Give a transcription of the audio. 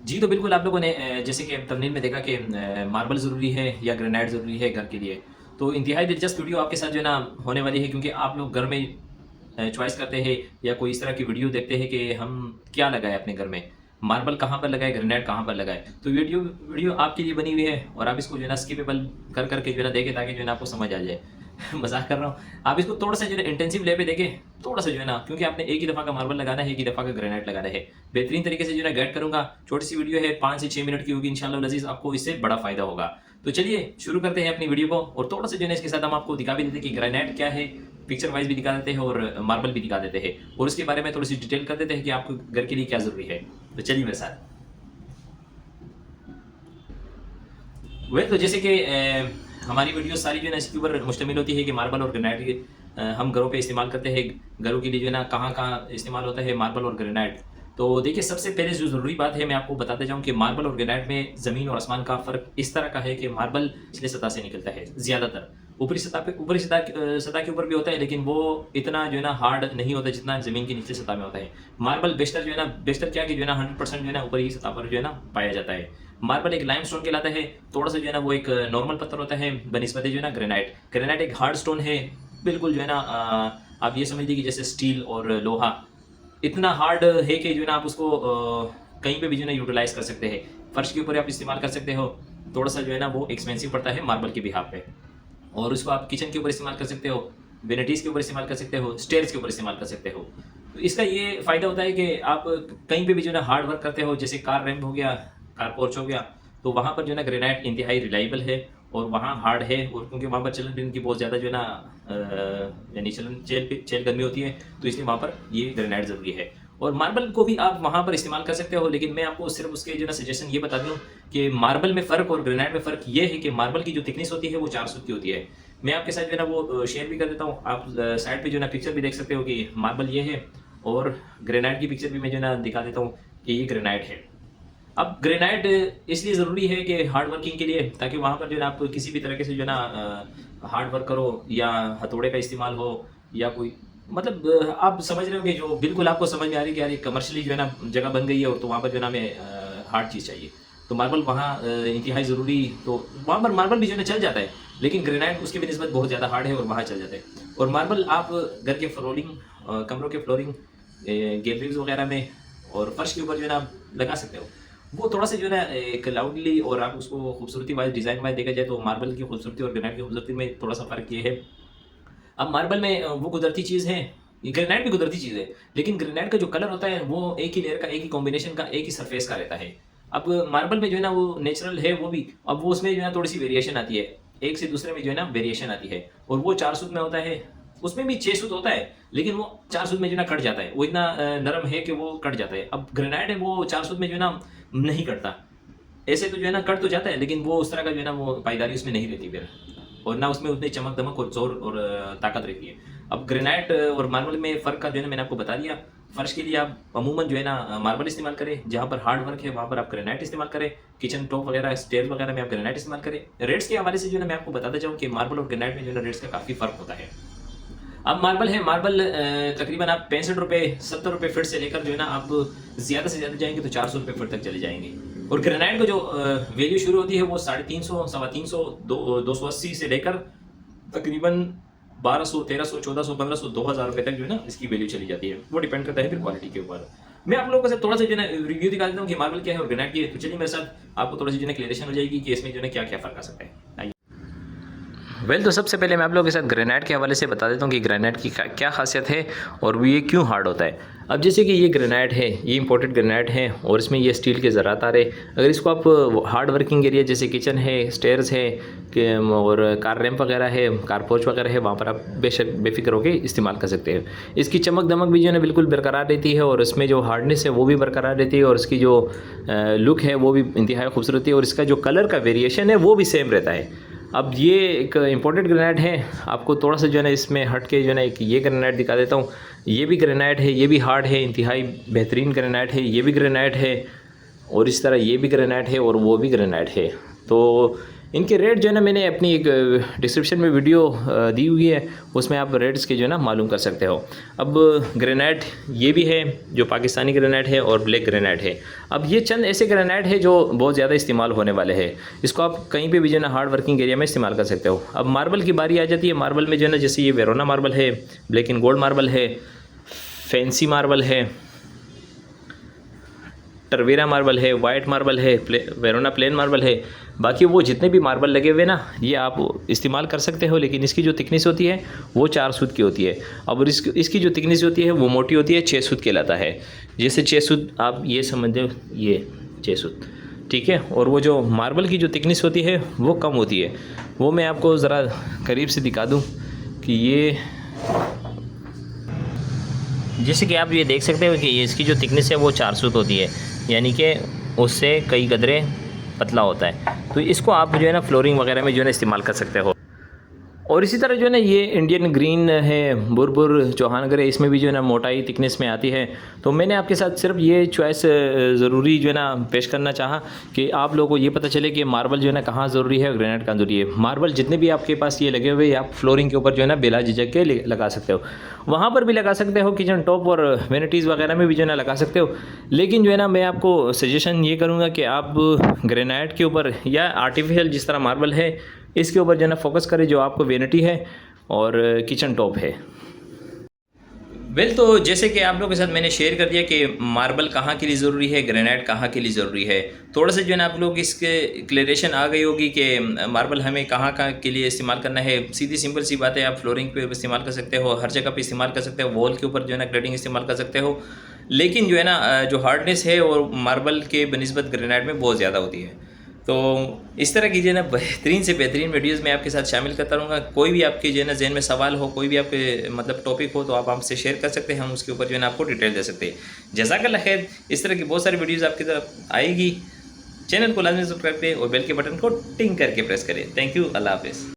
जी, तो बिल्कुल आप लोगों ने जैसे कि थंबनेल में देखा कि मार्बल ज़रूरी है या ग्रेनाइट ज़रूरी है घर के लिए। तो इंतहाई दिलचस्प वीडियो आपके साथ जो है ना होने वाली है, क्योंकि आप लोग घर में चॉइस करते हैं या कोई इस तरह की वीडियो देखते हैं कि हम क्या लगाएँ अपने घर में, मार्बल कहाँ पर लगाएँ, ग्रेनाइट कहाँ पर लगाएँ। तो वीडियो वीडियो आपके लिए बनी हुई है और आप इसको जो है ना स्किपेबल कर के जो है ना देखें, ताकि जो है ना आपको समझ आ जाए। मज़ाक कर रहा हूँ। आप इसको थोड़ा-सा जो है ना इंटेंसिव ले पे देखें, थोड़ा-सा जो है ना, क्योंकि आपने एक ही दफ़ा का मार्बल लगाना है, एक ही दफ़ा का ग्रेनाइट लगाना है। बेहतरीन तरीके से जो है ना गाइड करूँगा। छोटी-सी वीडियो है, 5 से 6 मिनट की होगी इंशाअल्लाह अज़ीज़, आपको इससे बड़ा फ़ायदा होगा। तो चलिए शुरू करते हैं अपनी वीडियो को, और थोड़ा-सा जो है ना इसके साथ हम आपको दिखा भी देते हैं कि ग्रेनाइट क्या है, पिक्चर वाइज़ भी दिखा देते हैं और मार्बल भी दिखा देते हैं, और उसके बारे में थोड़ी-सी डिटेल कर देते हैं कि आपको घर के लिए क्या ज़रूरी है। तो चलिए मेरे साथ। तो जैसे कि हमारी वीडियो सारी जो है ना इसके ऊपर मुश्तमिल होती है कि मार्बल और ग्रेनाइट हम घरों पे इस्तेमाल करते हैं। घरों के लिए जो है ना कहाँ-कहाँ इस्तेमाल होता है मार्बल और ग्रेनाइट। तो देखिए, सबसे पहले जो ज़रूरी बात है मैं आपको बताते जाऊँ कि मार्बल और ग्रेनाइट में ज़मीन और आसमान का फ़र्क इस तरह का है कि मार्बल निचली सतह से निकलता है ज़्यादातर। ऊपरी सतह के ऊपर भी होता है, लेकिन वो इतना जो है ना हार्ड नहीं होता जितना ज़मीन की निचली सतह में होता है। मार्बल बेशतर जो है ना, बेशतर क्या कि जो है ना 100% जो है ना ऊपरी सतह पर जो है ना पाया जाता है। मार्बल एक लाइमस्टोन कहलाता है, थोड़ा-सा जो है ना वो एक नॉर्मल पत्थर होता है बनिस्बत जो है ना ग्रेनाइट। ग्रेनाइट एक हार्ड स्टोन है, बिल्कुल जो है ना आप ये समझ लीजिए कि जैसे स्टील और लोहा इतना हार्ड है कि जो है ना आप उसको कहीं पे भी जो है ना यूटिलाइज़ कर सकते हैं। फर्श के ऊपर आप इस्तेमाल कर सकते हो, थोड़ा-सा जो है ना वो एक्सपेंसिव पड़ता है मार्बल के बिहाफ़ पे। और उसको आप किचन के ऊपर इस्तेमाल कर सकते हो, वेनिटीज़ के ऊपर इस्तेमाल कर सकते हो, स्टेयर्स के ऊपर इस्तेमाल कर सकते हो। तो इसका ये फ़ायदा होता है कि आप कहीं पे भी जो है ना हार्ड वर्क करते हो, जैसे कार रैंप हो गया, कार पोर्च हो गया, तो वहाँ पर जो है ना ग्रेनाइट इंतहाई रिलायबल है और वहाँ हार्ड है, और क्योंकि वहाँ पर चलन की बहुत ज़्यादा जो है ना यानी चेल गर्मी होती है, तो इसलिए वहाँ पर ये ग्रेनाइट ज़रूरी है। और मार्बल को भी आप वहाँ पर इस्तेमाल कर सकते हो, लेकिन मैं आपको सिर्फ उसके जो है ना सजेशन ये बता दूँ कि मार्बल में फ़र्क और ग्रेनाइट में फ़र्क ये है कि मार्बल की जो थिकनेस होती है वो 4 सूत की होती है। मैं आपके साथ जो है ना वो शेयर भी कर देता हूँ। आप साइड पे जो है ना पिक्चर भी देख सकते हो कि मार्बल ये है, और ग्रेनाइट की पिक्चर भी मैं जो है ना दिखा देता हूँ कि ये ग्रेनाइट है। अब ग्रेनाइट इसलिए ज़रूरी है कि हार्ड वर्किंग के लिए, ताकि वहाँ पर जो है ना आप किसी भी तरीके से जो है ना हार्ड वर्क करो, या हथौड़े का इस्तेमाल हो, या कोई मतलब आप समझ रहे हो कि जो बिल्कुल आपको समझ में आ रही है कि यार ये कमर्शियली जो है ना जगह बन गई है, और तो वहाँ पर जो है ना हमें हार्ड चीज़ चाहिए। तो मार्बल वहाँ इंतहाई ज़रूरी, तो वहाँ पर मार्बल भी जो है ना चल जाता है, लेकिन ग्रेनाइट उसकी भी निस्बत बहुत ज़्यादा हार्ड है और वहाँ चल जाता है। और मार्बल आप घर के फ्लोरिंग, कमरों के फ्लोरिंग, गैलरीज वगैरह में और फर्श के ऊपर जो है ना आप लगा सकते हो। वो थोड़ा-सा जो है ना एक लाउडली, और आप उसको खूबसूरती वाइज़, डिज़ाइन वाइज़ देखा जाए तो मार्बल की खूबसूरती और ग्रेनाइट की खूबसूरती में थोड़ा-सा फ़र्क ये है। अब मार्बल में वो कुदरती चीज़ है, ये ग्रेनाइट भी कुदरती चीज़ है, लेकिन ग्रेनाइट का जो कलर होता है वो एक ही लेयर का, एक ही कॉम्बिनेशन का, एक ही सरफेस का रहता है। अब मार्बल में जो है ना वो नेचुरल है वो भी, अब वो उसमें जो है थोड़ी-सी वेरिएशन आती है, एक से दूसरे में जो है ना वेरिएशन आती है, और वो 4 सूत में होता है, उसमें भी 6 सूत होता है, लेकिन वो 4 सूत में जो है ना कट जाता है, वो इतना नरम है कि वो कट जाता है। अब ग्रेनाइट है वो 4 सूत में जो है ना नहीं कटता। ऐसे तो जो है ना कट तो जाता है, लेकिन वो उस तरह का जो है ना वो पायदारी उसमें नहीं रहती फिर, और ना उसमें उतनी चमक-दमक और ज़ोर और ताकत रहती है। अब ग्रेनाइट और मार्बल में फ़र्क का जो है ना मैंने आपको बता दिया। फ़र्श के लिए आप अमूमन जो है ना मार्बल इस्तेमाल करें, जहाँ पर हार्ड वर्क है वहाँ पर आप ग्रेनाइट इस्तेमाल करें, किचन टॉप वगैरह, स्टेयर वगैरह में आप ग्रेनाइट इस्तेमाल करें। रेट्स के हवाले से जो है ना मैं आपको बताता जाऊँ कि मार्बल और ग्रेनाइट में जो है ना रेट्स का काफ़ी फ़र्क होता है। अब मार्बल है, मार्बल तकरीबन आप ₹65 ₹70 फीट से लेकर जो है ना आप ज़्यादा से ज़्यादा जाएँगे तो ₹400 फीट तक चले जाएँगे। और ग्रेनाइट का जो वैल्यू शुरू होती है वो 350, सवा 300, 280 से लेकर तकरीबन 1200, 1300, 1400, 1500, ₹2000 तक जो है ना इसकी वैल्यू चली जाती है। वो डिपेंड करता है फिर क्वालिटी के ऊपर। मैं आप लोगों को थोड़ा-सा जो है ना रिव्यू दिखा देता हूँ कि मार्बल क्या है और ग्रेनाइट क्या है। तो चलिए मेरे साथ, आपको थोड़ी-सी जो है ना क्लियरेशन हो जाएगी कि इसमें जो है ना क्या-क्या फ़र्क आ सकता है। आइए। तो सबसे पहले मैं आप लोगों के साथ ग्रेनाइट के हवाले से बता देता हूँ कि ग्रेनाइट की क्या ख़ासियत है और वो ये क्यों हार्ड होता है। अब जैसे कि ये ग्रेनाइट है, ये इंपोर्टेड ग्रेनाइट है और इसमें ये स्टील के ज़रात आ रहे। अगर इसको आप हार्ड वर्किंग एरिया जैसे किचन है, स्टेयर्स है और कार रैंप वगैरह है, कार पोर्च वगैरह है, वहाँ पर आप बेशक बेफिक्र होकर इस्तेमाल कर सकते हैं। इसकी चमक दमक भी जो है ना बिल्कुल बरकरार रहती है, और इसमें जो हार्डनेस है वो भी बरकरार रहती है, और इसकी जो लुक है वो भी इंतहाई खूबसूरत है, और इसका जो कलर का वेरिएशन है वो भी सेम रहता है। अब ये एक इम्पोर्टेड ग्रेनाइट है, आपको थोड़ा सा जो है ना इसमें हट के जो है ना एक ये ग्रेनाइट दिखा देता हूँ। ये भी ग्रेनाइट है, ये भी हार्ड है, इंतहाई बेहतरीन ग्रेनाइट है, ये भी ग्रेनाइट है, और इस तरह ये भी ग्रेनाइट है और वो भी ग्रेनाइट है। तो इनके रेट जो है ना मैंने अपनी एक डिस्क्रिप्शन में वीडियो दी हुई है, उसमें आप रेट्स के जो है ना मालूम कर सकते हो। अब ग्रेनाइट ये भी है जो पाकिस्तानी ग्रेनाइट है और ब्लैक ग्रेनाइट है। अब ये चंद ऐसे ग्रेनाइट है जो बहुत ज़्यादा इस्तेमाल होने वाले हैं, इसको आप कहीं पे भी जो है ना हार्ड वर्किंग एरिया में इस्तेमाल कर सकते हो। अब मार्बल की बारी आ जाती है। मार्बल में जो है ना जैसे ये वेरोना मार्बल है, ब्लैक एंड गोल्ड मार्बल है, फैंसी मार्बल है, टरवेरा मार्बल है, वाइट मार्बल है, वेरोना प्लेन मार्बल है। बाकी वो जितने भी मार्बल लगे हुए ना ये आप इस्तेमाल कर सकते हो, लेकिन इसकी जो थिकनेस होती है वो 4 सूत की होती है। और इसकी जो थिकनेस होती है वो मोटी होती है, 6 सूत कहलाता है। जैसे 6 सूत आप ये समझते हो, ये 6 सूत, ठीक है। और वो जो मार्बल की जो थिकनेस होती है वो कम होती है। वो मैं आपको ज़रा करीब से दिखा दूँ कि ये, जैसे कि आप ये देख सकते हो कि इसकी जो थिकनेस है वो 4 सूत होती है, यानी कि उससे कई कदरे पतला होता है। तो इसको आप जो है ना फ्लोरिंग वगैरह में जो है ना इस्तेमाल कर सकते हो। और इसी तरह जो है ना ये इंडियन ग्रीन है, बुरबुर चौहानगर है, इसमें भी जो है ना मोटाई थिकनेस में आती है। तो मैंने आपके साथ सिर्फ ये चॉइस ज़रूरी जो है ना पेश करना चाहा कि आप लोगों को ये पता चले कि मार्बल जो है ना कहाँ ज़रूरी है और ग्रेनाइट कहाँ ज़रूरी है। मार्बल जितने भी आपके पास ये लगे हुए आप फ्लोरिंग के ऊपर जो है ना बिला झिझक के लगा सकते हो, वहाँ पर भी लगा सकते हो, किचन टॉप और वेनिटीज़ वगैरह में भी जो है ना लगा सकते हो। लेकिन जो है ना मैं आपको सजेशन ये करूँगा कि आप ग्रेनाइट के ऊपर या आर्टिफिशियल जिस तरह मार्बल है इसके ऊपर जो है ना फोकस करें, जो आपको वेनिटी है और किचन टॉप है। तो जैसे कि आप लोगों के साथ मैंने शेयर कर दिया कि मार्बल कहाँ के लिए ज़रूरी है, ग्रेनाइट कहाँ के लिए ज़रूरी है। थोड़ा सा जो है ना आप लोग इसके क्लियरेशन आ गई होगी कि मार्बल हमें कहाँ के लिए इस्तेमाल करना है। सीधी सिंपल सी बात है, आप फ्लोरिंग पे इस्तेमाल कर सकते हो, हर जगह पे इस्तेमाल कर सकते हो, वॉल के ऊपर जो है ना ग्रेडिंग इस्तेमाल कर सकते हो। लेकिन जो है ना जो हार्डनेस है और मार्बल के बनिस्बत ग्रेनाइट में बहुत ज़्यादा होती है। तो इस तरह की जो है ना बेहतरीन से बेहतरीन वीडियोस मैं आपके साथ शामिल करता रहूँगा। कोई भी आपके जो है ना जहन में सवाल हो, कोई भी आपके मतलब टॉपिक हो, तो आप हमसे शेयर कर सकते हैं, हम उसके ऊपर जो है ना आपको डिटेल दे सकते हैं। जज़ाकल्लाह खैर। इस तरह की बहुत सारी वीडियोज़ आपकी तरफ आएगी। चैनल को लाजमी सब्सक्राइब करें और बेल के बटन को टिंग करके प्रेस करें। थैंक यू, अल्लाह हाफ़िज़।